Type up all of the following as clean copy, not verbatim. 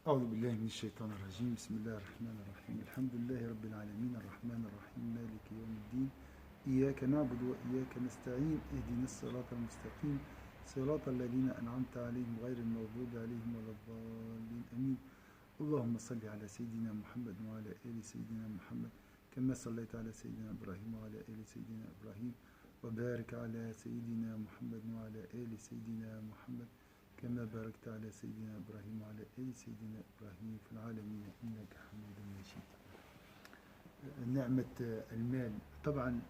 أعوذ بالله من الشيطان الرجيم بسم الله الرحمن الرحيم الحمد لله رب العالمين الرحمن الرحيم مالك يوم الدين إياك نعبد وإياك نستعين اهدنا الصراط المستقيم صراط الذين أنعمت عليهم غير المغضوب عليهم ولا الضالين آمين اللهم صل على سيدنا محمد وعلى آل سيدنا محمد كما صليت على سيدنا إبراهيم وعلى آل سيدنا إبراهيم وبارك على سيدنا محمد وعلى آل سيدنا محمد كما باركت على سيدنا إبراهيم وعلى آل سيدنا إبراهيم في العالمين إنك حميد مجيد. نعمة المال طبعا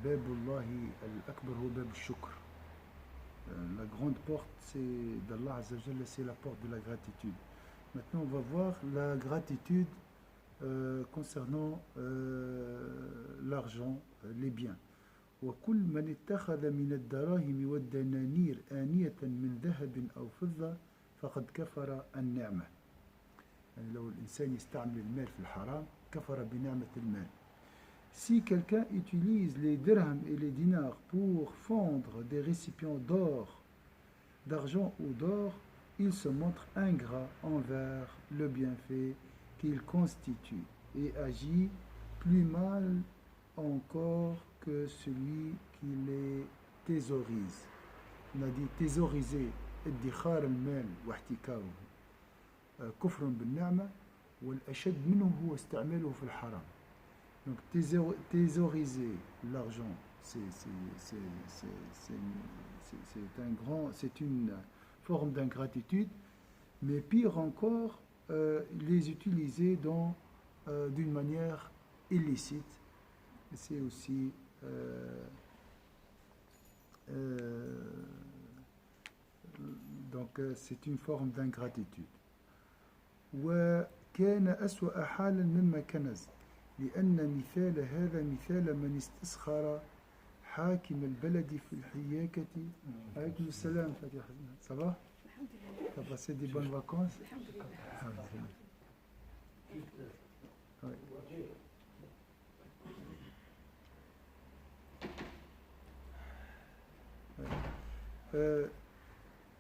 باب الله الأكبر هو باب الشكر. La grande porte c'est d'Allah Azza wa Jalla, c'est la porte de la gratitude. Maintenant on va voir la gratitude concernant l'argent, les biens. وكل من اتخذ من الدراهم والدنانير آنية من ذهب أو فضة فقد كفر النعمة. يعني لو الإنسان يستعمل المال في الحرام كفر بنعمة المال. Si quelqu'un utilise les dirhams et les dinars pour fondre des récipients d'or, d'argent ou d'or, il se montre ingrat envers le bienfait qu'il constitue et agit plus mal encore que celui qui les thésaurise. On a dit thésauriser, ادخار المال واحتكاره كفر بالنعمة والأشد منه هو استعماله في الحرام. Donc thésauriser l'argent, c'est une forme d'ingratitude, mais pire encore, les utiliser d'une manière illicite, c'est aussi donc c'est une forme d'ingratitude. وكان أسوأ حالا مما كنز لأن مثال هذا مثال من استسخر حاكم البلد في الحياكة. عليكم السلام فاتح. Ça va? T'as passé des bonnes vacances?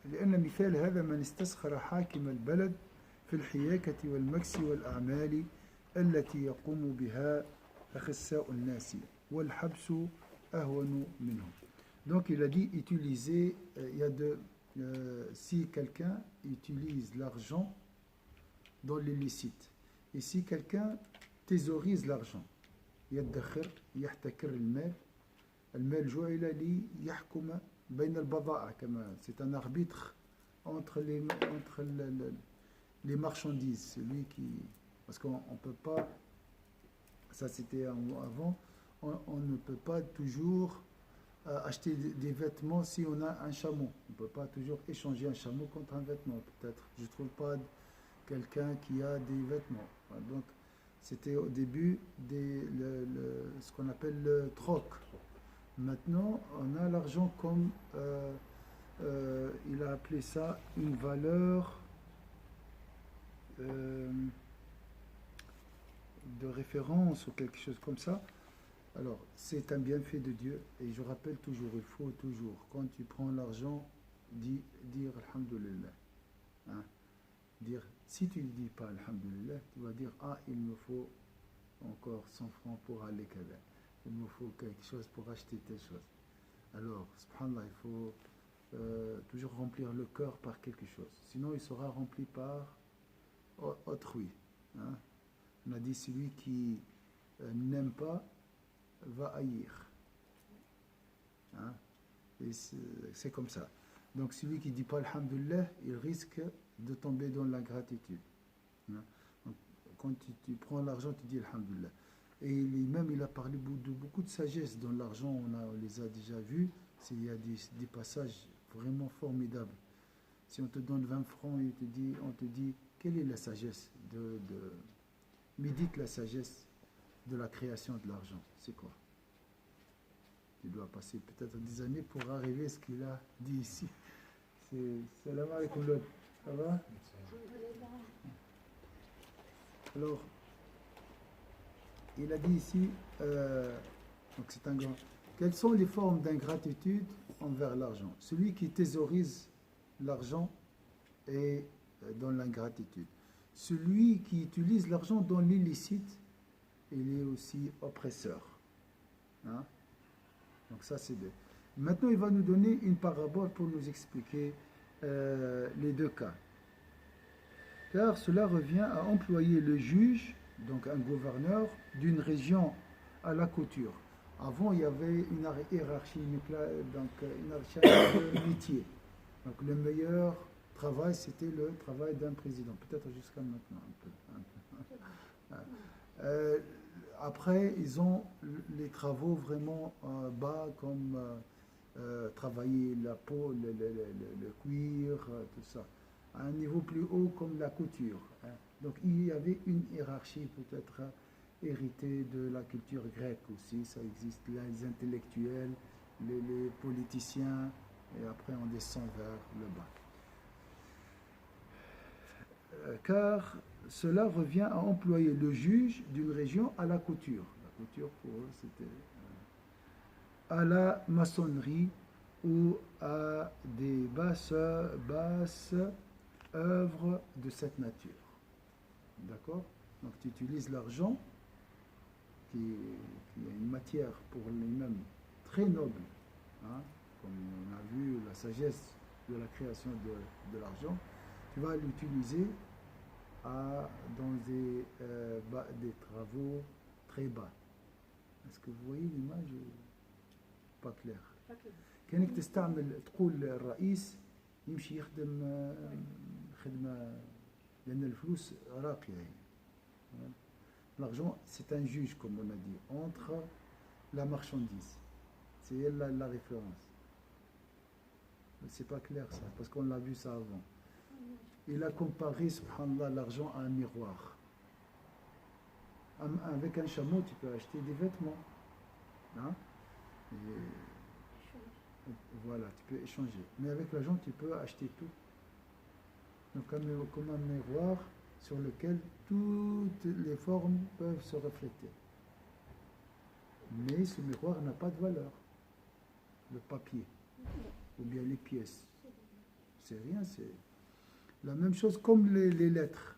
لأن مثال هذا من استسخر حاكم البلد في الحياكة والمكس والأعمال التي يقوم بها أخساء الناس والحبس أهون منه. Donc il a dit utiliser, si quelqu'un utilise l'argent dans l'illicite et si quelqu'un thésaurise l'argent, يدخر يحتكر المال. المال جعل ليحكم بين البضائع كما c'est un arbitre entre les marchandises, celui qui, parce qu'on ne peut pas, ça c'était avant, on ne peut pas toujours acheter des vêtements si on a un chameau. On ne peut pas toujours échanger un chameau contre un vêtement. Peut-être, je ne trouve pas quelqu'un qui a des vêtements. Donc, c'était au début ce qu'on appelle le troc. Maintenant, on a l'argent comme, il a appelé ça une valeur de référence ou quelque chose comme ça. Alors, c'est un bienfait de Dieu et je rappelle toujours, il faut toujours, quand tu prends l'argent, dire Alhamdulillah. Hein? Dire, si tu ne dis pas Alhamdulillah, tu vas dire, il me faut encore 100 francs pour aller Kada. Il me faut quelque chose pour acheter telle chose. Alors, subhanallah, il faut toujours remplir le cœur par quelque chose. Sinon, il sera rempli par autrui. Hein? On a dit celui qui n'aime pas va haïr. Hein? Et c'est comme ça. Donc celui qui ne dit pas Alhamdulillah, il risque de tomber dans l'ingratitude. Hein? Donc, quand tu prends l'argent, tu dis Alhamdulillah. Et l'imam, il a parlé de beaucoup de sagesse dans l'argent, on les a déjà vus. Il y a des passages vraiment formidables. Si on te donne 20 francs et on te dit quelle est la sagesse médite la sagesse de la création de l'argent. C'est quoi? Tu dois passer peut-être des années pour arriver à ce qu'il a dit ici. Salam alaikum. Ça va? Alors, il a dit ici, donc c'est un grand. Quelles sont les formes d'ingratitude envers l'argent? Celui qui thésaurise l'argent est dans l'ingratitude. celui qui utilise l'argent dans l'illicite, il est aussi oppresseur. Hein? Donc ça c'est deux. Maintenant il va nous donner une parabole pour nous expliquer les deux cas. Car cela revient à employer le juge, donc un gouverneur, d'une région à la couture. Avant, il y avait une hiérarchie, donc une hiérarchie de métier. Donc le meilleur travail, c'était le travail d'un président, peut-être jusqu'à maintenant un peu. Après, ils ont les travaux vraiment bas, comme travailler la peau, le cuir, tout ça. À un niveau plus haut, comme la couture. Hein. Donc il y avait une hiérarchie peut-être héritée de la culture grecque aussi. Ça existe là, les intellectuels, les politiciens, et après on descend vers le bas. Car cela revient à employer le juge d'une région à la couture. La couture pour eux c'était à la maçonnerie ou à des basses œuvres de cette nature. D'accord? Donc tu utilises l'argent, qui est une matière pour lui-même très noble, hein, comme on a vu la sagesse de la création de l'argent, tu vas l'utiliser dans des travaux très bas. Est-ce que vous voyez l'image? Pas clair. كانك تستعمل تقول الرئيس يمشي يخدم خدمة لأن الفلوس راقية. L'argent, c'est un juge, comme on a dit, entre la marchandise. C'est elle la référence. C'est pas clair ça, parce qu'on l'a vu ça avant. Il a comparé, subhanallah, l'argent à un miroir. Avec un chameau, tu peux acheter des vêtements. Hein? Voilà, tu peux échanger. Mais avec l'argent, tu peux acheter tout. Donc, comme un miroir sur lequel toutes les formes peuvent se refléter. Mais ce miroir n'a pas de valeur. Le papier, ou bien les pièces. C'est rien, c'est la même chose comme les lettres.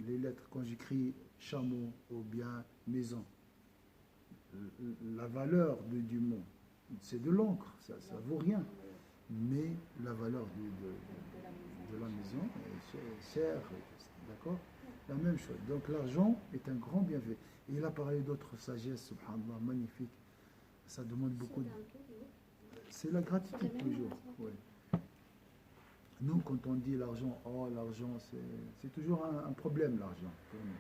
Les lettres, quand j'écris chameau ou bien maison, la valeur du mot, c'est de l'encre, ça ne vaut rien. Mais la valeur de la maison est chère, d'accord? La même chose. Donc l'argent est un grand bienfait. Et il a parlé d'autres sagesses, subhanallah, magnifique. Ça demande beaucoup de... C'est la gratitude toujours. Ouais. Nous, quand on dit l'argent, oh l'argent, c'est toujours un problème l'argent pour nous.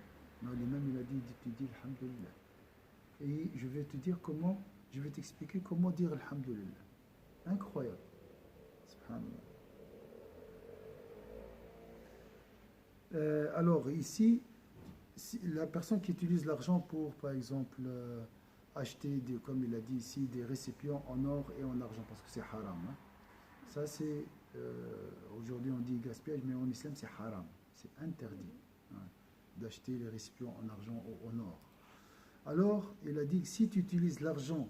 Non, l'imam il a dit, tu dis alhamdulillah. Et je vais te dire comment, je vais t'expliquer comment dire alhamdulillah. Incroyable. Subhanallah. Alors ici, la personne qui utilise l'argent pour, par exemple, acheter, comme il a dit ici, des récipients en or et en argent, parce que c'est haram. Hein. Ça c'est, aujourd'hui on dit gaspillage, mais en islam c'est haram. C'est interdit hein, d'acheter les récipients en argent ou en or. Alors, il a dit que si tu utilises l'argent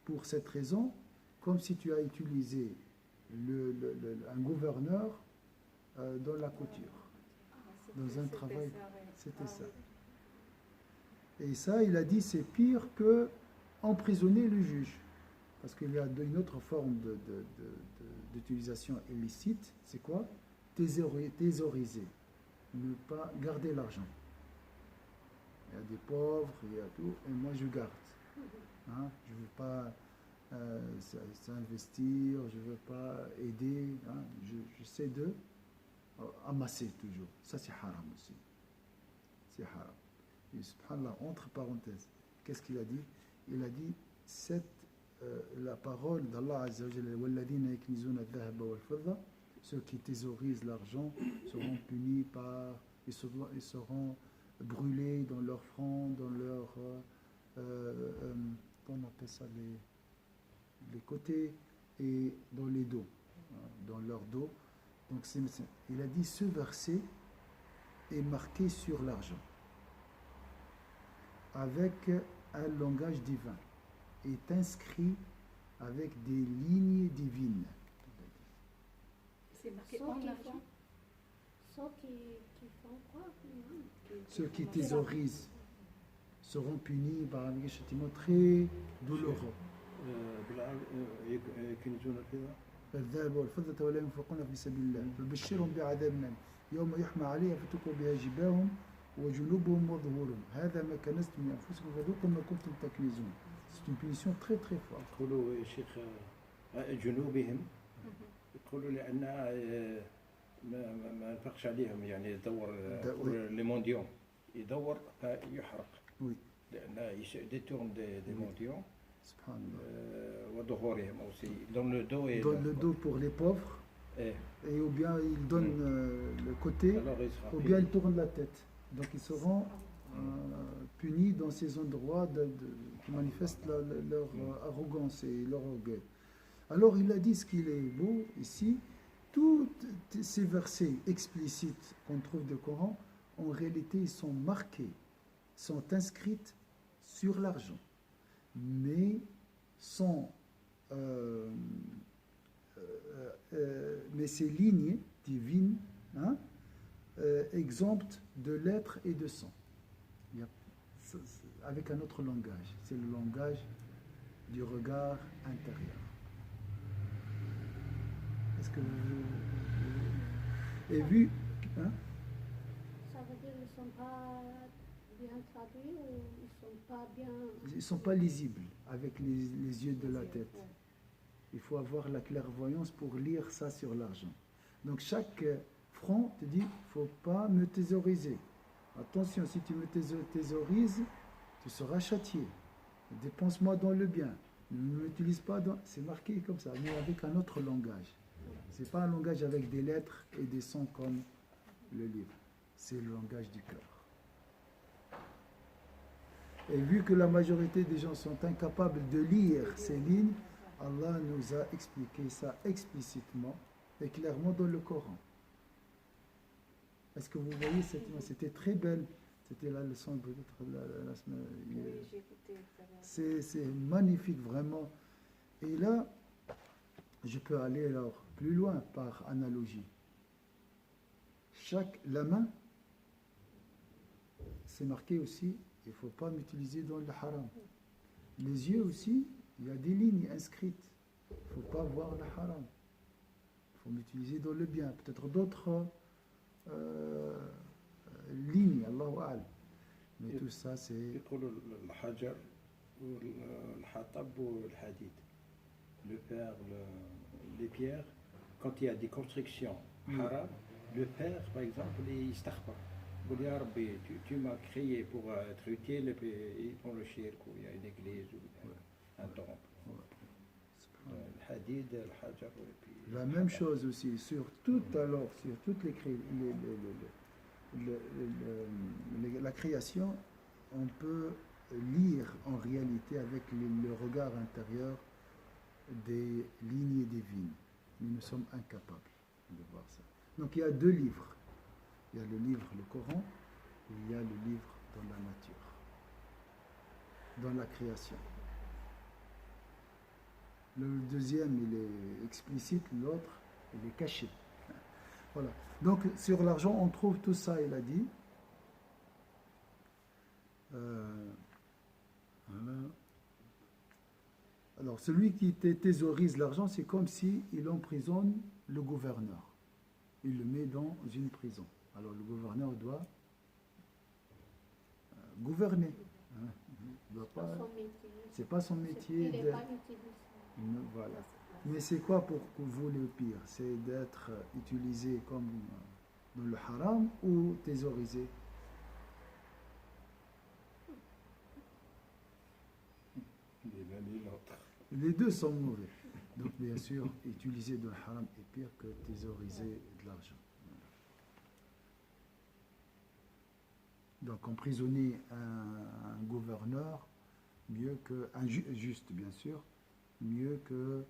pour cette raison, comme si tu as utilisé un gouverneur dans la couture, dans un travail, c'était ça. Et ça, il a dit, c'est pire que emprisonner le juge. Parce qu'il y a une autre forme d'utilisation illicite, c'est quoi? Thésauriser, ne pas garder l'argent. Il y a des pauvres, il y a tout, et moi je garde. Hein? Je ne veux pas s'investir, je ne veux pas aider, hein? J'essaie de amasser toujours. Ça c'est haram aussi. C'est haram. Et subhanallah, entre parenthèses, qu'est-ce qu'il a dit? Il a dit, la parole d'Allah Azza wa Jalla, وَالَّذِينَ يَكْنِزُونَ الذَّهَبَ وَالْفِضَّةَ, ceux qui thésaurisent l'argent seront punis par, ils seront brûlés dans leur front, dans leur, comment on appelle ça, les côtés et dans les dos, dans leur dos. Donc il a dit, ce verset est marqué sur l'argent avec un langage divin, est inscrit avec des lignes divines. C'est marqué en argent. Ceux qui font quoi? Ceux qui thésaurisent seront punis par un châtiment très douloureux. يكنزون الفضة الذهب والفضة ولا ينفقون في سبيل الله فبشرهم بعذاب أليم يوم يحمى عليها فتكوى بها جباههم وجنوبهم وظهورهم هذا ما كنزتم لأنفسكم فذوقوا ما كنتم تكنزون. C'est une punition très très forte. يقولوا يا شيخ جنوبهم يقولوا لأن ما نفقش عليهم يعني يدور لي مونديون يدور يحرق Oui. لأن ديتورن دي مونديون سبحان الله. وظهورهم aussi dans le dos et Donne le dos pour les pauvres et et ou bien il donne le côté alors il sera ou bien il tourne la tête. Donc ils seront punis dans ces endroits qui manifestent leur arrogance et leur orgueil. Alors il a dit ce qu'il est beau ici, tous ces versets explicites qu'on trouve dans le Coran, en réalité ils sont marqués, sont inscrits sur l'argent, mais sont mais ces lignes divines exemptes de lettres et de sons. Avec un autre langage, c'est le langage du regard intérieur. Est-ce que vous... Et vu... Hein? Ça veut dire qu'ils ne sont pas bien traduits ou ils ne sont pas bien... Ils ne sont pas lisibles avec les yeux de la tête. Il faut avoir la clairvoyance pour lire ça sur l'argent. Donc chaque franc te dit, il ne faut pas me thésauriser. Attention, si tu me thésaurises, tu seras châtié. Dépense-moi dans le bien. Ne m'utilise pas dans... C'est marqué comme ça, mais avec un autre langage. Ce n'est pas un langage avec des lettres et des sons comme le livre. C'est le langage du cœur. Et vu que la majorité des gens sont incapables de lire ces lignes, Allah nous a expliqué ça explicitement et clairement dans le Coran. Est-ce que vous voyez c'était très belle. C'était la leçon peut-être la semaine. Oui, j'ai écouté tout à l'heure. C'est magnifique vraiment. Et là, je peux aller alors plus loin par analogie. La main, c'est marqué aussi, il ne faut pas m'utiliser dans le haram. Les yeux aussi, il y a des lignes inscrites. Il ne faut pas voir le haram. Il faut m'utiliser dans le bien. Peut-être d'autres lignes, Allahu A'lam. Mais tout ça, c'est... يقولوا الحجر والحطب والحديد. Le fer, les pierres, quand il y a des constructions haram, le père, par exemple, il istaghfar. Il dit, Ya Rabbi, tu m'as créé pour être utile, et puis ils font le shirk, où il y a une église, ou un temple. Le hadid, le hajar, et puis... La même chose aussi, sur toutes la création, on peut lire en réalité avec le regard intérieur des lignes divines. Nous sommes incapables de voir ça. Donc il y a deux livres. Il y a le livre, le Coran, et il y a le livre dans la nature, dans la création. Le deuxième, il est explicite, l'autre, il est caché. Voilà. Donc sur l'argent, on trouve tout ça, il a dit. Voilà. Alors, celui qui thésaurise l'argent, c'est comme s'il emprisonne le gouverneur. Il le met dans une prison. Alors, le gouverneur doit gouverner. Hein. C'est pas son métier. Il n'est pas utilisé. Voilà. Mais c'est quoi pour vous le pire? C'est d'être utilisé comme dans le haram ou thésaurisé? Les deux sont mauvais. Donc, bien sûr, utiliser de haram est pire que thésauriser de l'argent. Donc, emprisonner un gouverneur, mieux que, juste bien sûr, mieux que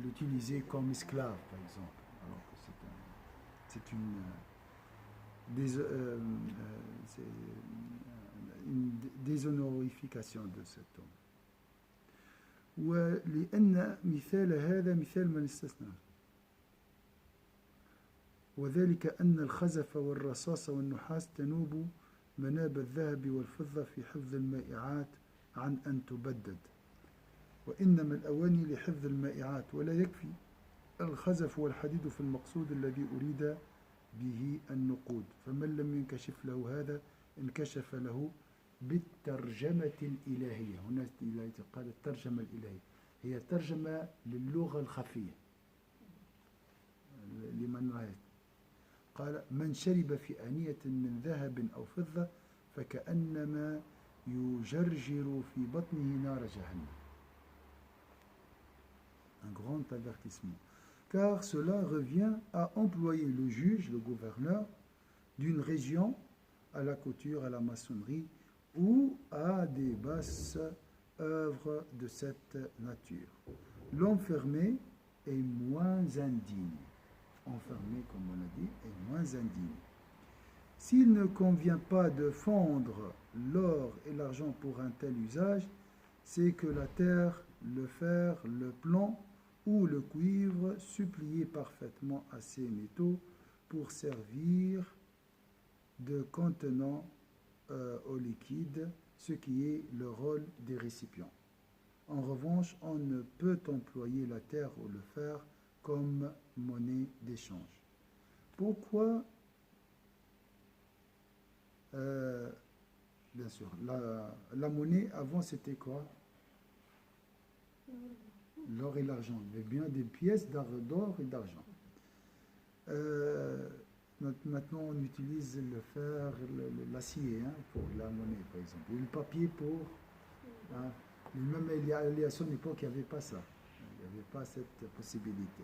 l'utiliser comme esclave, par exemple. Alors que c'est une déshonorification de cet homme. ولأن مثال هذا مثال من استثنى. وذلك أن الخزف والرصاص والنحاس تنوب مناب الذهب والفضة في حفظ المائعات عن أن تبدد وإنما الأواني لحفظ المائعات ولا يكفي الخزف والحديد في المقصود الذي أريد به النقود فمن لم ينكشف له هذا انكشف له بالترجمة الإلهية. هنا قال الترجمة الإلهية هي ترجمة للغة الخفية لمن رأيت. قال من شرب في آنية من ذهب أو فضة فكأنما يجرجر في بطنه نار جهنم. Un grand avertissement. Car cela revient à employer le juge, le gouverneur, d'une région à la couture, à la maçonnerie ou à des basses œuvres de cette nature. L'enfermé est moins indigne. Enfermé, comme on a dit, est moins indigne. S'il ne convient pas de fondre l'or et l'argent pour un tel usage, c'est que la terre, le fer, le plomb ou le cuivre suppliaient parfaitement à ces métaux pour servir de contenant au liquide, ce qui est le rôle des récipients. En revanche, on ne peut employer la terre ou le fer comme monnaie d'échange. Pourquoi bien sûr, la monnaie avant c'était quoi? L'or et l'argent. Il y avait bien des pièces d'or et d'argent. Maintenant on utilise le fer, l'acier pour la monnaie par exemple. Et le papier pour... même à son époque il n'y avait pas ça. Il n'y avait pas cette possibilité.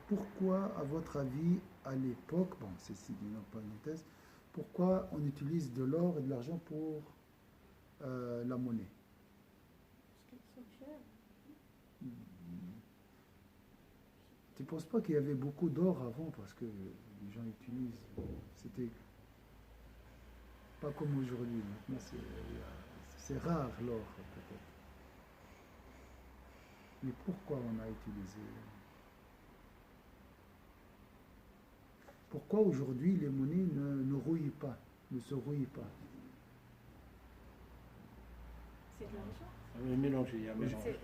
Pourquoi, à votre avis, à l'époque, bon, c'est une parenthèse, pourquoi on utilise de l'or et de l'argent pour la monnaie? Parce qu'ils sont chers. Tu ne penses pas qu'il y avait beaucoup d'or avant parce que les gens utilisent, c'était pas comme aujourd'hui. Maintenant, c'est rare l'or peut-être. Mais pourquoi on a utilisé? Pourquoi aujourd'hui les monnaies ne rouillent pas, ne se rouillent pas? C'est de l'argent. Il y a mélangé, il y a mélangé.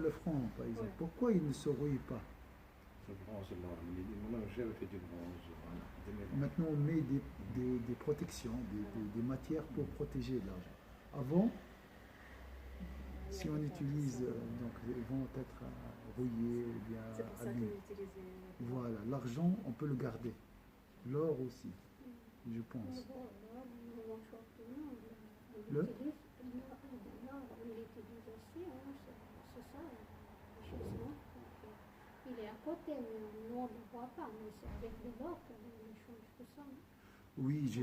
Le franc, par exemple. Ouais. Pourquoi il ne se rouille pas? Le bronze, l'or, maintenant j'avais fait du bronze, des mélanges. Maintenant on met des protections, des matières pour protéger l'argent. Avant, si on utilise, donc ils vont être rouillés ou bien C'est pour ça abîmés. qu'ils utilisaient. Voilà, l'argent, on peut le garder. L'or aussi, je pense. Le On l'utilise aussi, c'est ça, la chose noire. Il est à côté, mais nous on ne le voit pas, mais c'est avec de l'or qu'on change tout ça. Oui, C'est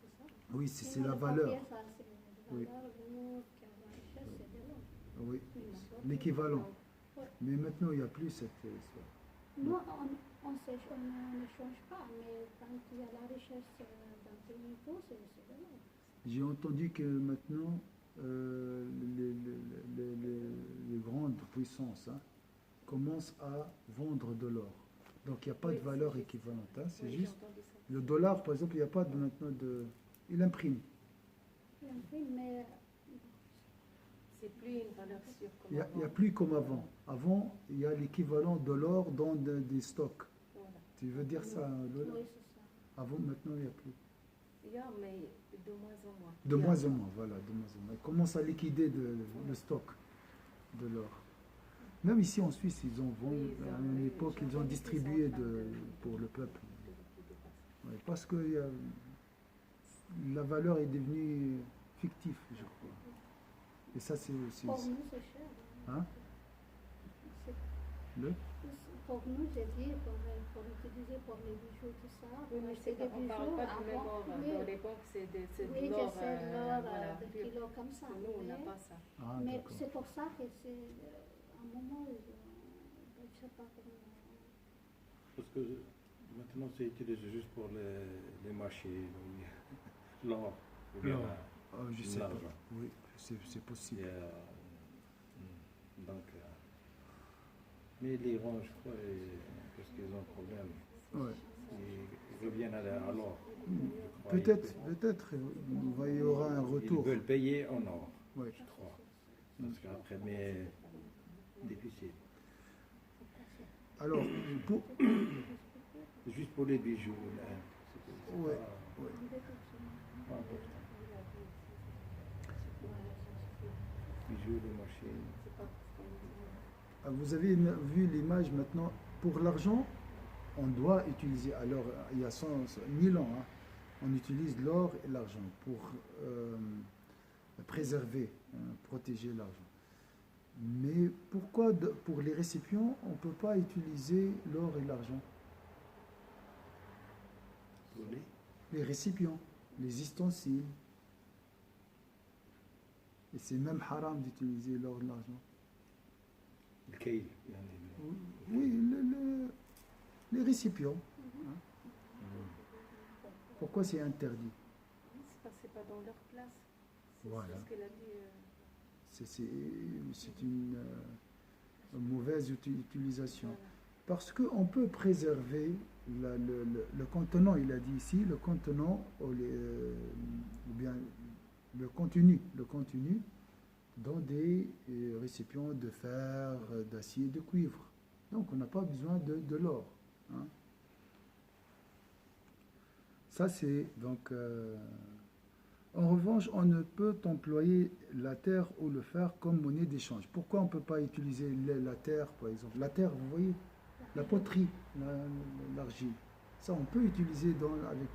ça. oui, c'est Sinon, la le valeur. papier, ça, c'est la Oui. valeur, l'or, qui a la richesse, c'est de l'or. Oui, Mais la boîte, l'équivalent. Ouais. Mais maintenant, il n'y a plus cette histoire. Nous, on ne change pas, mais quand il y a la richesse d'un pays, tout, c'est de l'or. J'ai entendu que maintenant, les grandes puissances commencent à vendre de l'or. Donc il n'y a pas de valeur équivalente. C'est Oui, juste j'ai entendu ça. le dollar, par exemple, il n'y a pas maintenant de... Il imprime. Mais C'est plus une valeur sûre comme Il n'y a avant. plus comme avant. Avant, il y a l'équivalent de l'or dans des stocks. Voilà. Tu veux dire ça, Lola? oui, c'est ça. Avant, maintenant, il n'y a plus. Il y a, mais de moins en moins. De moins en moins, voilà, de moins en moins. Ils commencent à liquider le stock de l'or. Même ici en Suisse, ils ont vendu, Oui, ils ont- à une oui, époque, j'ai ils ont entendu distribué qu'ils sont en train pour le peuple. de liquider ça. Ouais, parce que la valeur est devenue fictive, je crois. Et ça, c'est aussi... Pour nous, c'est cher. Hein? C'est- Pour nous, j'ai dit, pour utiliser pour les bijoux, tout ça. Oui, mais acheter c'est des on ne parle pas du même avant, or. oui. Dans les banques, c'est de Oui, l'or. je sais, l'or Voilà, de pur. kilo comme ça. Nous, on n'a mais pas ça. Ah, mais d'accord. c'est pour ça que c'est un moment où je ne sais pas comment. Parce que maintenant c'est utilisé juste pour les marchés, l'or, ou bien L'or. Je sais pas. l'argent. Oui, c'est possible. Et, donc, Mais l'Iran, je crois, parce qu'ils ont un problème, Ouais. ils reviennent à l'or. je crois. Peut-être, il y aura un Ils retour. veulent payer en or, Ouais. je crois. Parce qu'après, mais difficile. Alors, pour, Juste pour les bijoux, là, c'est ouais, pas, ouais. pas important. Bijoux, les machines. Ah, vous avez vu l'image maintenant. Pour l'argent, on doit utiliser, alors il y a 1000 ans, hein, on utilise l'or et l'argent pour préserver, protéger l'argent. Mais pourquoi pour les récipients, on ne peut pas utiliser l'or et l'argent? Pour les Les récipients, les ustensiles. Et c'est même haram d'utiliser l'or et l'argent. le kayl, يعني. Oui, les récipients. Hein. Pourquoi c'est interdit? C'est pas dans leur place. C'est Voilà. ce qu'elle a dit. C'est une mauvaise utilisation. Voilà. Parce qu'on peut préserver le contenant, il a dit ici, le contenant ou bien le contenu dans des récipients de fer, d'acier, de cuivre. Donc on n'a pas besoin de l'or. Hein. Ça c'est donc... en revanche, on ne peut employer la terre ou le fer comme monnaie d'échange. Pourquoi on ne peut pas utiliser la terre, par exemple? La terre, vous voyez, la poterie, l'argile. Ça, on peut utiliser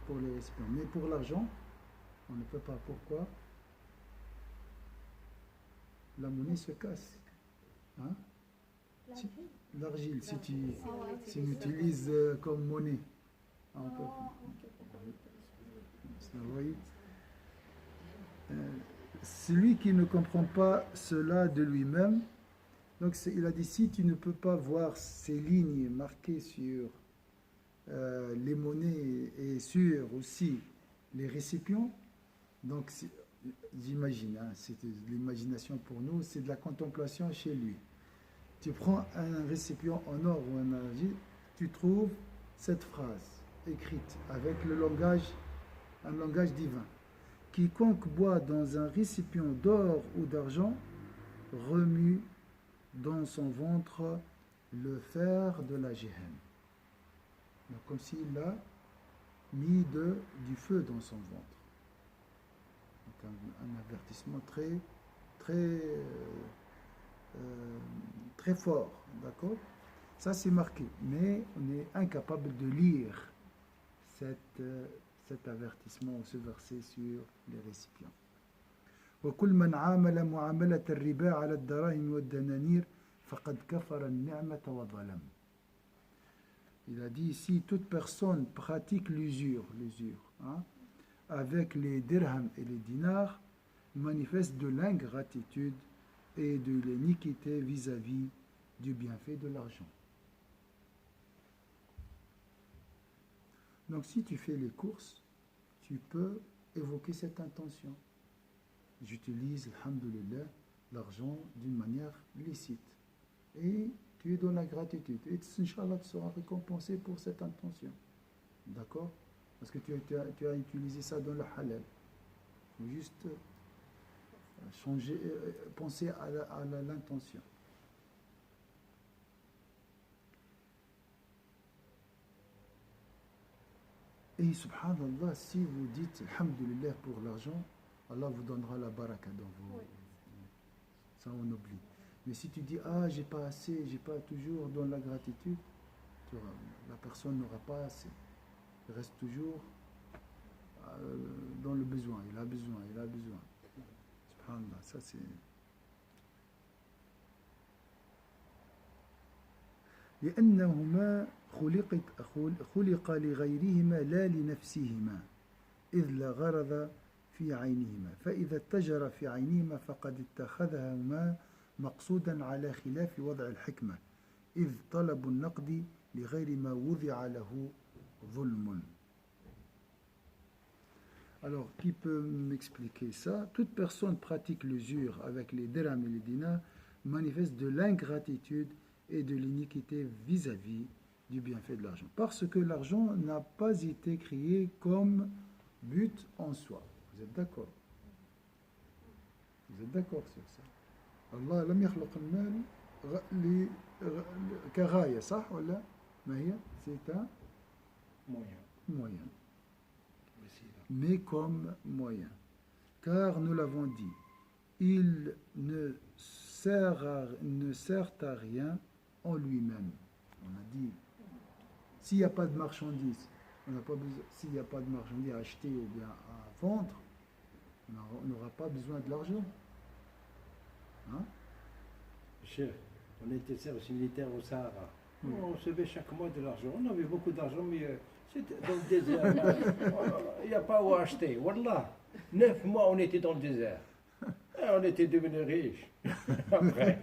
pour les récipients. Mais pour l'argent, on ne peut pas. Pourquoi? La monnaie se casse. Hein? L'argile. L'argile, si tu ouais, l'utilises comme monnaie. On peut pas. Ok, pourquoi on utilise pas? Vous voyez? Celui qui ne comprend pas cela de lui-même, donc il a dit, si tu ne peux pas voir ces lignes marquées sur les monnaies et sur aussi les récipients, donc j'imagine, hein, c'est de l'imagination pour nous, c'est de la contemplation chez lui. Tu prends un récipient en or ou en argile, tu trouves cette phrase écrite avec un langage divin. Quiconque boit dans un récipient d'or ou d'argent remue dans son ventre le fer de la Géhenne. Donc, comme s'il a mis du feu dans son ventre. Donc un avertissement très fort, d'accord? Ça c'est marqué, mais on est incapable de lire cet avertissement ou ce verset sur les récipients. وكل من عامل معاملة الربا على الدراهم والدنانير فقد كفر النعمة وظلم. Il a dit ici, toute personne pratique l'usure, hein, avec les dirhams et les dinars, manifeste de l'ingratitude et de l'iniquité vis-à-vis du bienfait de l'argent. Donc si tu fais les courses, tu peux évoquer cette intention. J'utilise, alhamdoulilah, l'argent d'une manière licite. Et tu es dans la gratitude. Et Inch'Allah, tu seras récompensé pour cette intention. D'accord? Parce que tu as utilisé ça dans le halal. Il faut juste changer, penser à l'intention. Et subhanallah, si vous dites alhamdulillah pour l'argent, Allah vous donnera la baraka dans vos... Oui. Ça on oublie. Mais si tu dis ah j'ai pas assez, j'ai pas toujours dans la gratitude, la personne n'aura pas assez. Il reste toujours dans le besoin. Il a besoin. Subhanallah, ça c'est... لأنهما خلق لغيرهما لا لنفسهما إذ لا غرض في عينهما فإذا اتجر في عينهما فقد اتخذهما مقصودا على خلاف وضع الحكمة إذ طلب النقد لغير ما وضع له ظلم. Alors, qui peut m'expliquer ça? Toute personne pratique l'usure avec les dirhams et les dinars manifeste de l'ingratitude et de l'iniquité vis-à-vis du bienfait de l'argent. Parce que l'argent n'a pas été créé comme but en soi. Vous êtes d'accord? Vous êtes d'accord sur ça? Allah لم يخلق المال كغاية صح ولا ما هي؟ C'est un moyen. Mais comme moyen. Car nous l'avons dit, il ne sert à rien en lui-même. On a dit, s'il n'y a pas de marchandises, on n'a pas besoin, s'il n'y a pas de marchandises à acheter ou bien à vendre, on n'aura pas besoin de l'argent. Hein? Chef, on était service militaire au Sahara. On recevait chaque mois de l'argent. On avait beaucoup d'argent, mais c'était dans le désert. Là. Il n'y a pas où acheter. Wallah, 9 mois on était dans le désert. Et on était devenus riches. Après.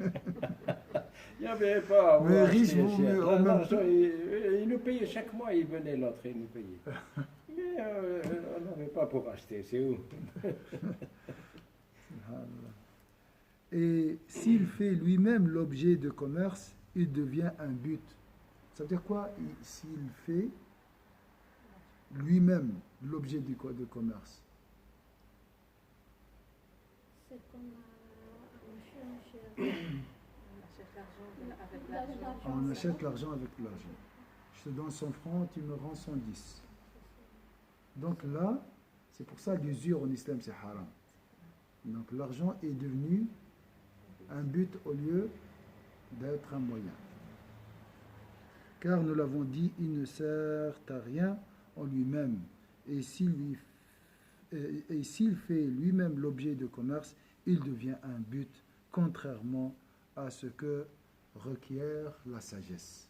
Il n'y avait pas où Mais acheter. riche, Chef. en même L'argent, temps. il nous payait chaque mois, il venait l'autre, il nous payait. Mais on n'avait pas pour acheter, c'est où? Et s'il fait lui-même l'objet de commerce, il devient un but. Ça veut dire quoi? S'il fait lui-même l'objet de commerce. C'est comme On achète l'argent avec l'argent. On achète l'argent avec l'argent. Je te donne 100 francs, tu me rends 110. Donc là, c'est pour ça l'usure en islam c'est haram. Donc l'argent est devenu un but au lieu d'être un moyen. Car nous l'avons dit, il ne sert à rien en lui-même. Et s'il fait lui-même l'objet de commerce, il devient un but, contrairement à ce que requiert la sagesse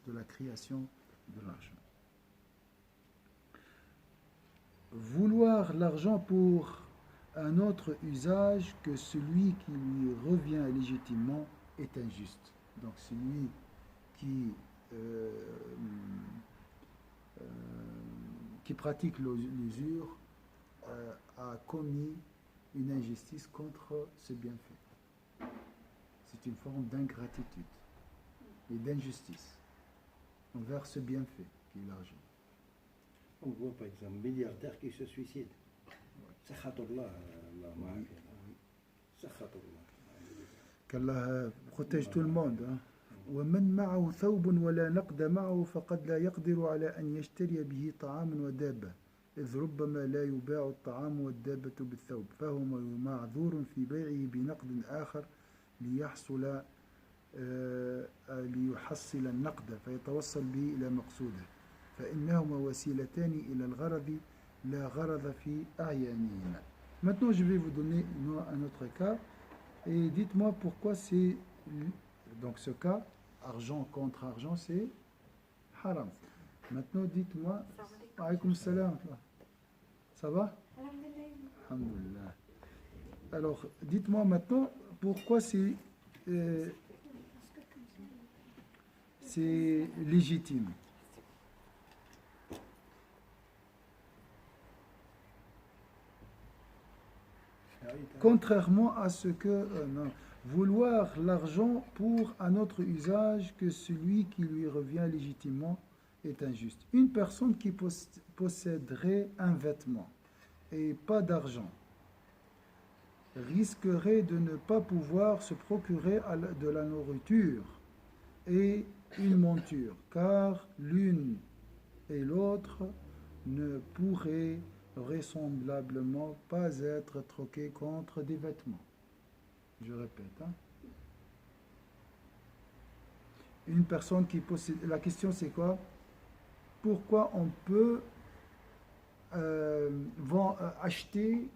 de la création de l'argent. Vouloir l'argent pour un autre usage que celui qui lui revient légitimement est injuste. Donc celui qui pratique l'usure a commis une injustice contre ce bienfait. C'est une forme d'ingratitude et d'injustice envers ce bienfait qui est l'argent. On voit par exemple un milliardaire qui se suicide. Sakhatullah, qu'Allah protège tout le monde. ومن معه ثوب ولا نقد معه فقد لا يقدر على أن يشتري به طعاما ودابة إذ ربما لا يباع الطعام والدابة بالثوب فهو معذور في بيعه بنقد آخر ليحصل النقد فيتوصل به إلى مقصوده فإنهما وسيلتان إلى الغرض لا غرض في أعيانهما. Maintenant, je vais vous donner un autre cas et dites-moi pourquoi c'est donc ce cas argent contre argent c'est haram. Maintenant, dites-moi. Alaykoum salam. Ça va? Alhamdulillah. Alors, dites-moi maintenant pourquoi c'est légitime. Contrairement à ce que vouloir l'argent pour un autre usage que celui qui lui revient légitimement est injuste. Une personne qui posséderait un vêtement et pas d'argent risquerait de ne pas pouvoir se procurer de la nourriture et une monture, car l'une et l'autre ne pourraient vraisemblablement pas être troquées contre des vêtements. Je répète. Une personne qui possède... La question c'est quoi? Pourquoi on peut acheter,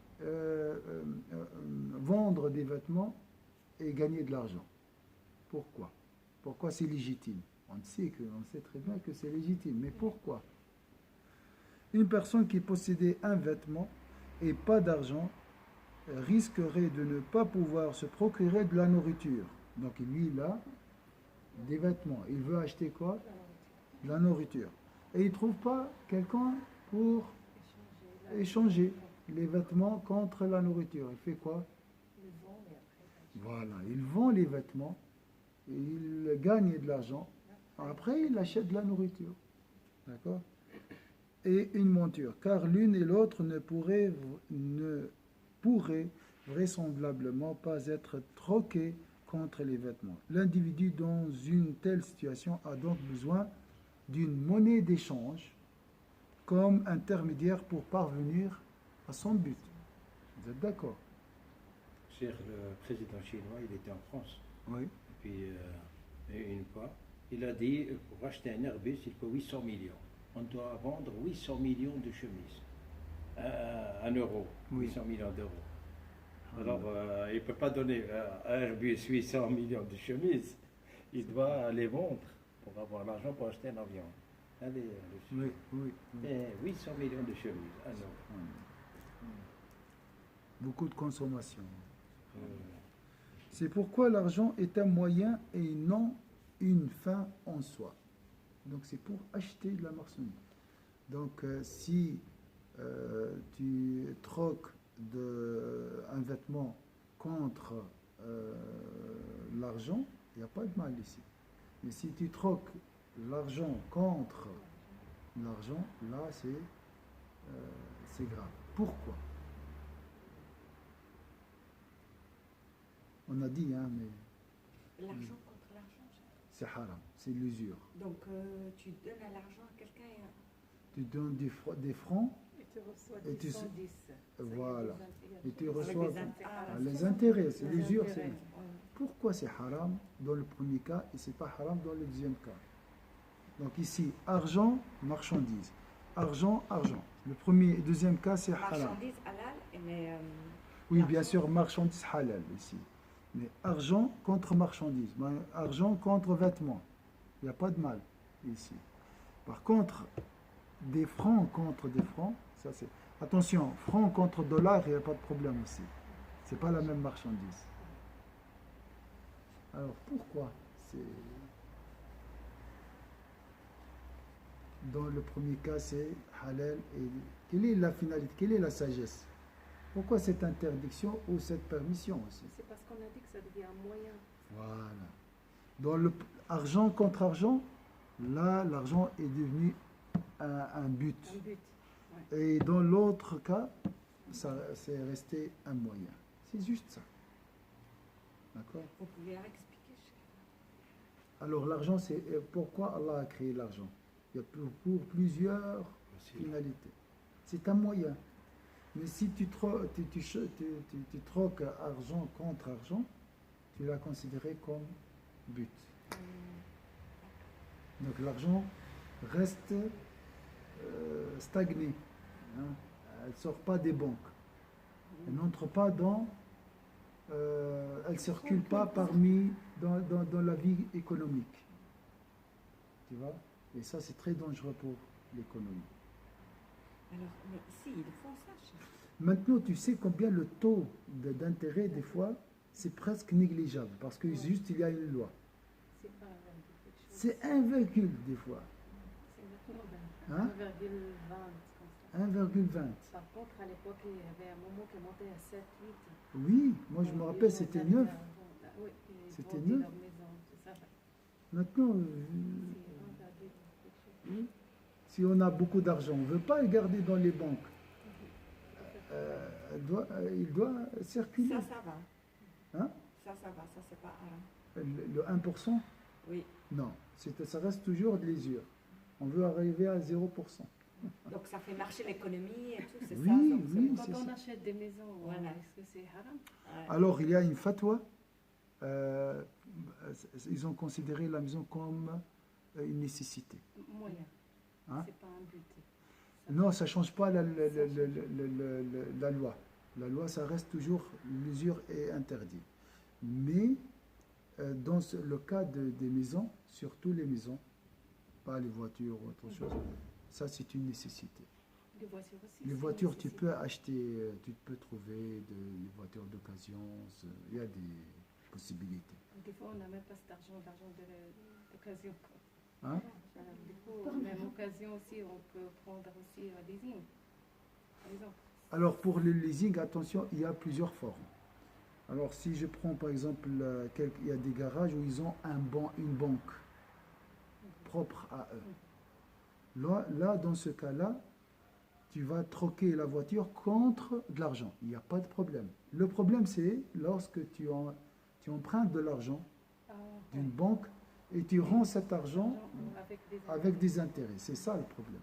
vendre des vêtements et gagner de l'argent? Pourquoi? Pourquoi c'est légitime? On sait très bien que c'est légitime, mais pourquoi? Une personne qui possédait un vêtement et pas d'argent risquerait de ne pas pouvoir se procurer de la nourriture. Donc lui, il a des vêtements. Il veut acheter quoi? De la nourriture. Et il ne trouve pas quelqu'un pour échanger les vêtements contre la nourriture. Il fait quoi? Voilà, il vend les vêtements il gagne de l'argent. Après, il achète de la nourriture. D'accord? Et une monture, car l'une et l'autre ne pourraient vraisemblablement pas être troquées contre les vêtements. L'individu dans une telle situation a donc besoin d'une monnaie d'échange comme intermédiaire pour parvenir à son but. Vous êtes d'accord? C'est le président chinois, il était en France. Oui. Et puis, une fois, il a dit pour acheter un Airbus, il faut 800 millions. On doit vendre 800 millions de chemises. Un euro, Oui. 800 millions d'euros. Alors, il ne peut pas donner à Airbus 800 millions de chemises. Il doit les vendre pour avoir l'argent pour acheter un avion. Allez, Oui, oui, oui. 800 millions de chemises, un euro. Beaucoup de consommation. C'est pourquoi l'argent est un moyen et non une fin en soi. Donc c'est pour acheter de la marchandise. Donc si tu troques un vêtement contre l'argent, il n'y a pas de mal ici. Mais si tu troques l'argent contre l'argent, là c'est grave. Pourquoi? On a dit, hein, mais L'argent contre l'argent. c'est haram, c'est l'usure. Donc, tu donnes à l'argent à quelqu'un et Tu donnes des francs Et tu reçois et tu 10. voilà. Et tu avec reçois des intérêts. les intérêts, c'est Les l'usure. intérêts, Pourquoi c'est haram dans le premier cas et c'est pas haram dans le deuxième cas? Donc ici, argent, marchandise. Argent, argent. Le premier et deuxième cas, c'est haram. Marchandise halal, mais Oui, bien sûr, marchandise halal ici. Mais argent contre marchandise, argent contre vêtements. Il n'y a pas de mal ici. Par contre, des francs contre des francs, ça c'est... Attention, francs contre dollars, il n'y a pas de problème aussi. C'est pas la même marchandise. Alors pourquoi c'est... Dans le premier cas, c'est halal. Et quelle est la finalité? Quelle est la sagesse? Pourquoi cette interdiction ou cette permission aussi? C'est parce qu'on a dit que ça devient un moyen. Voilà. Dans le argent contre argent, là, l'argent est devenu un but. Un but. Et dans l'autre cas, ça c'est resté un moyen. C'est juste ça. D'accord? vous pouvez expliquer. Alors l'argent, c'est pourquoi Allah a créé l'argent. Il y a pour plusieurs finalités. C'est un moyen. Mais si tu troques argent contre argent, tu l'as considéré comme but. Donc l'argent reste stagné. Hein. Elle ne sort pas des banques. Elle n'entre pas dans... elle ne circule pas dans la vie économique. Tu vois? Et ça, c'est très dangereux pour l'économie. Alors, mais si, ils font ça. Maintenant, tu sais combien le taux d'intérêt, des fois, c'est presque négligeable. Parce que juste, il y a une loi. C'est pas quelque chose. C'est 1, des fois. C'est exactement Hein? 1,20. 1,20. Par contre, à l'époque, il y avait un moment qui montait à 7, 8. Oui, moi je me rappelle, c'était 9. Oui, C'était 9. leur maison, tout ça. Maintenant, si on a beaucoup d'argent, on ne veut pas le garder dans les banques. Il doit circuler. Ça va. Hein? Ça va, ça c'est pas haram. Le 1%? Oui. Non, ça reste toujours de l'usure. On veut arriver à 0%. Donc ça fait marcher l'économie et tout, c'est Oui, ça. Donc, oui. Quand c'est on ça. achète des maisons, Voilà. est-ce que c'est haram? Alors, il y a une fatwa. Ils ont considéré la maison comme une nécessité. Moyen. Hein? C'est pas un but. Non, ça ne change pas la loi. La loi, ça reste toujours, l'usure est interdite. Mais dans le cas des maisons, surtout les maisons, pas les voitures ou autre chose, ça c'est une nécessité. Les voitures aussi. Les voitures, tu peux acheter, tu peux trouver des voitures d'occasion, il y a des possibilités. Des fois, on n'a même pas cet argent, l'argent d'occasion. Hein? Du coup, même occasion aussi, on peut prendre aussi un leasing, par exemple. Alors pour le leasing, attention, il y a plusieurs formes. Alors, si je prends par exemple, il y a des garages où ils ont une banque propre à eux. Là, dans ce cas-là, tu vas troquer la voiture contre de l'argent. Il n'y a pas de problème. Le problème, c'est lorsque tu empruntes de l'argent Ah, d'une banque et tu rends cet argent avec des avec des intérêts. C'est ça le problème.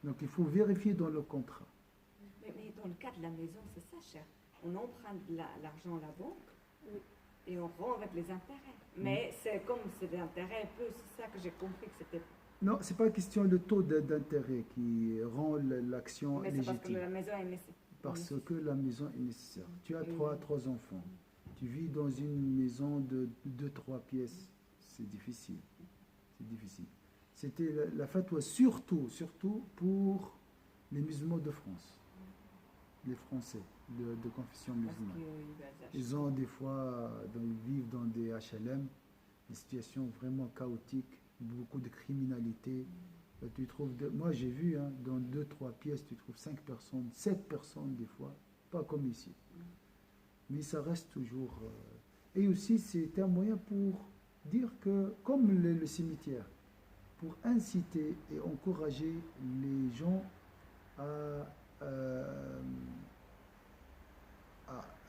Donc, il faut vérifier dans le contrat. Mais dans le cas de la maison, c'est ça, cher. On emprunte l'argent à la banque Oui. et on rend avec les intérêts. Mais c'est comme c'est des intérêts un peu, c'est ça que j'ai compris que c'était. Non, c'est pas question de taux d'intérêt qui rend l'action Mais c'est parce que légitime. la maison est nécessaire. Parce que la maison est nécessaire. Tu as Oui. trois enfants. Tu vis dans une maison de 2-3 pièces. C'est difficile. C'est difficile. C'était la fatwa surtout pour les musulmans de France. Les Français de confession Parce musulmane. qu'ils Ils ont des fois, ils vivent dans des HLM, des situations vraiment chaotiques, beaucoup de criminalité. Tu trouves moi j'ai vu, hein, dans 2-3 pièces, tu trouves 5 personnes, 7 personnes des fois, pas comme ici. Mais ça reste toujours. Et aussi, c'est un moyen pour dire que, comme le cimetière, pour inciter et encourager les gens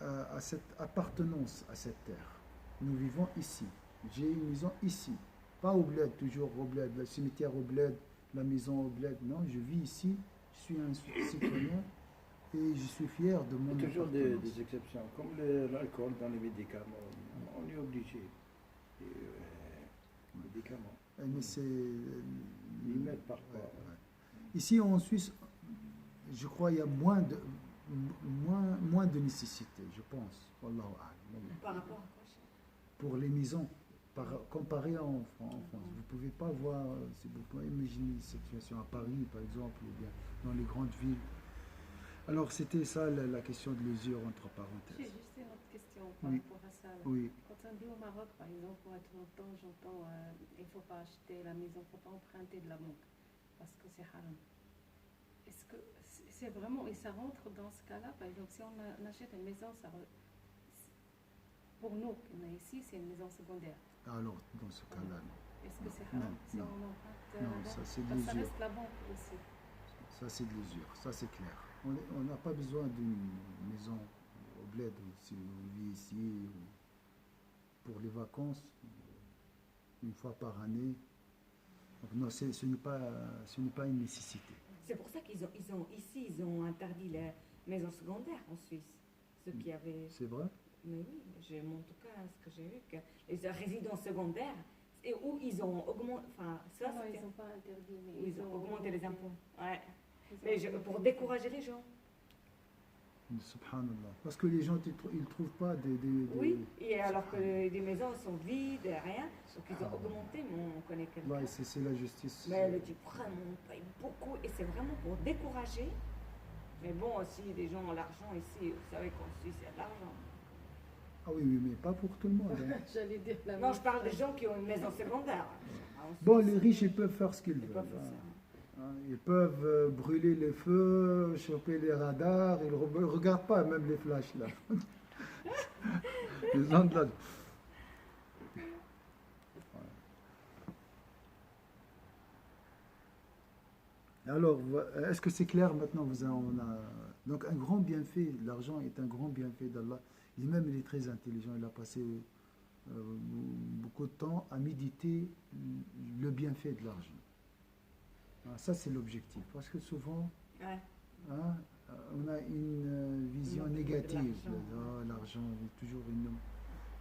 à cette appartenance à cette terre. Nous vivons ici. J'ai une maison ici. Pas au bled, toujours au bled, le cimetière au bled, la maison au bled. Non, je vis ici, je suis un citoyen et je suis fier de mon Il y a toujours appartenance. des exceptions, comme l'alcool dans les médicaments. On est obligé. Médicaments. Mais c'est. Ils mettent parfois. Ouais. Ici en Suisse, je crois il y a moins de nécessité, je pense. Wallahu a'lam. Par rapport à quoi, cher? Pour les maisons, comparé en France. Vous ne pouvez pas voir, si vous pouvez imaginer une situation à Paris, par exemple, ou bien dans les grandes villes. Alors, c'était ça la question de l'usure, entre J'ai parenthèses. juste une autre question par Oui. rapport à ça. Là. Oui, Quand on dit au Maroc, par exemple, pour être longtemps, j'entends il ne faut pas acheter la maison, il ne faut pas emprunter de la banque parce que c'est haram. Est-ce que c'est vraiment, et ça rentre dans ce cas-là, par exemple, si on achète une maison, pour nous, qui on est ici, c'est une maison secondaire. alors, dans ce cas-là, non. Est-ce que c'est haram Non, si non. on emprunte Non, la ça, banque? c'est de Parce que ça l'usure. reste la banque aussi. Ça, c'est de l'usure. Ça, c'est clair. On n'a pas besoin d'une maison au bled, ou si on vit ici, ou pour les vacances, une fois par année. Donc, non, ce n'est pas une nécessité. C'est pour ça qu'ils ont interdit les maisons secondaires en Suisse. Ceux qui avaient. C'est vrai? Mais oui, en tout cas, ce que j'ai vu, que les résidences secondaires, et où ils ont augmenté. Enfin, ça, Non, c'était. ils n'ont pas interdit, mais Où ils ont augmenté les impôts. Ouais. Ils ont Mais augmenté pour les décourager les gens. Subhanallah. Parce que les gens, ils ne trouvent pas des Oui, et alors que les maisons sont vides et rien, donc ils ont augmenté, mais on connaît quelqu'un. Ouais, c'est la justice. Mais elle dit vraiment, on paye beaucoup, et c'est vraiment pour décourager. Mais bon, si les gens ont l'argent ici, vous savez qu'en Suisse, il y a de l'argent. Ah oui, oui, mais pas pour tout le monde. Hein. J'allais dire la Non, même je parle des chose. gens qui ont une maison secondaire. En Bon, Suisse, les riches, ils peuvent faire ce qu'ils ils veulent. peuvent Hein. faire ça. Hein, ils peuvent brûler les feux, choper les radars, ils ne regardent pas même les flashs là. Les gens de là. Alors, est-ce que c'est clair maintenant? Donc un grand bienfait, l'argent est un grand bienfait d'Allah. Lui-même, il est très intelligent, il a passé beaucoup de temps à méditer le bienfait de l'argent. Ah, ça, c'est l'objectif. Parce que souvent, Ouais. hein, on a une vision De négative. l'argent. Ah, l'argent, toujours une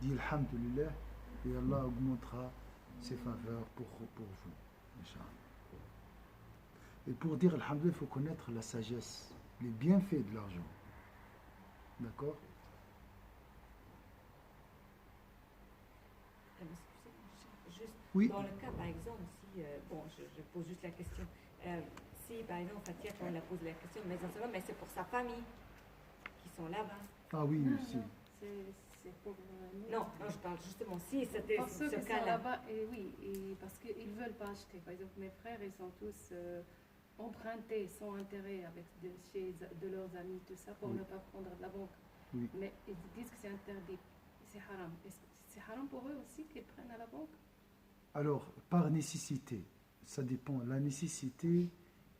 dit Alhamdulillah, et Allah augmentera ses faveurs pour vous. Inch'Allah. Et pour dire Alhamdulillah, il faut connaître la sagesse, les bienfaits de l'argent. D'accord? Excusez-moi, juste Oui. dans le cas, par exemple, si, bon, je pose juste la question, si par exemple, Fatia, quand elle a posé la question, mais c'est pour sa famille qui sont là-bas. Ah oui, Non, aussi. non, c'est pour nous. Non, je parle justement, si c'était Pour ceux ce qui sont cas-là. là-bas, et oui, et parce qu'ils ne veulent pas acheter. Par exemple, mes frères, ils sont tous empruntés sans intérêt avec de leurs amis, tout ça, pour Oui. ne pas prendre de la banque. Oui. Mais ils disent que c'est interdit, c'est haram. Est-ce que c'est haram pour eux aussi qu'ils prennent à la banque? Alors, par nécessité, ça dépend. La nécessité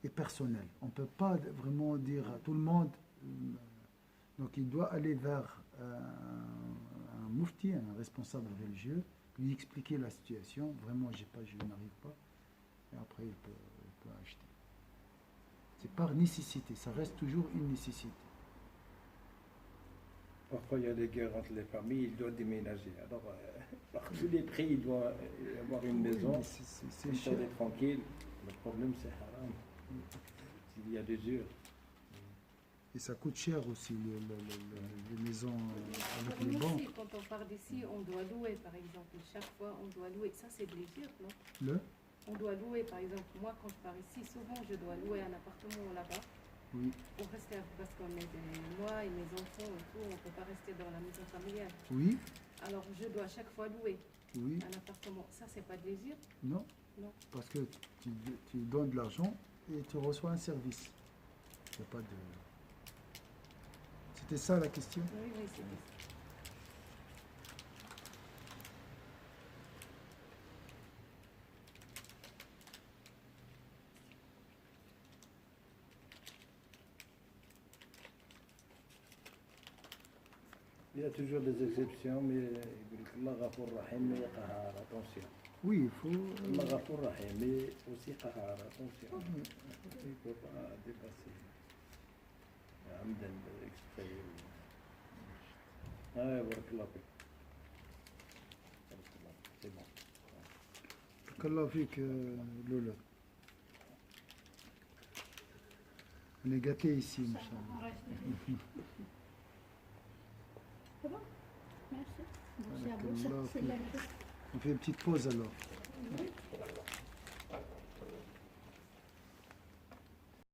est personnelle. On ne peut pas vraiment dire à tout le monde. Donc, il doit aller vers un mufti, un responsable religieux, lui expliquer la situation. Vraiment, je n'arrive pas. Et après, il peut acheter. C'est par nécessité. Ça reste toujours une nécessité. Parfois, il y a des guerres entre les familles, il doit déménager. Alors, par tous les prix, il doit y avoir une maison, Oui, c'est une cher. journée tranquille. Le problème, c'est haram. S'il y a d'usure. Et ça coûte cher aussi, les maisons avec Pour les nous banques. aussi, quand on part d'ici, on doit louer, par exemple. Chaque fois, on doit louer. Ça, c'est de l'usure, non? On doit louer, par exemple. Moi, quand je pars ici, souvent, je dois louer un appartement là-bas Oui, pour rester, parce qu'on est moi et mes enfants et tout, on ne peut pas rester dans la maison familiale. oui, Alors, je dois chaque fois louer oui. un appartement. Ça, c'est pas de l'usure? Non, Non. parce que tu donnes de l'argent et tu reçois un service. Il y a pas de... C'était ça la question? Oui, oui, c'est ça. Il y a toujours des exceptions, mais Allah Ghafour Rahim, mais Qahar, attention. Oui, il faut... Allah Ghafour Rahim, mais aussi Qahar, attention. Il ne faut pas dépasser. Amden, exprès. Ah, barakallah fik. C'est bon. Qu'Allah fik, Lola. On est gâtés ici, Inch'Allah. C'est bon? Merci. Bon, c'est à vous, Barakallah c'est fik. la vie. On fait une petite pause alors.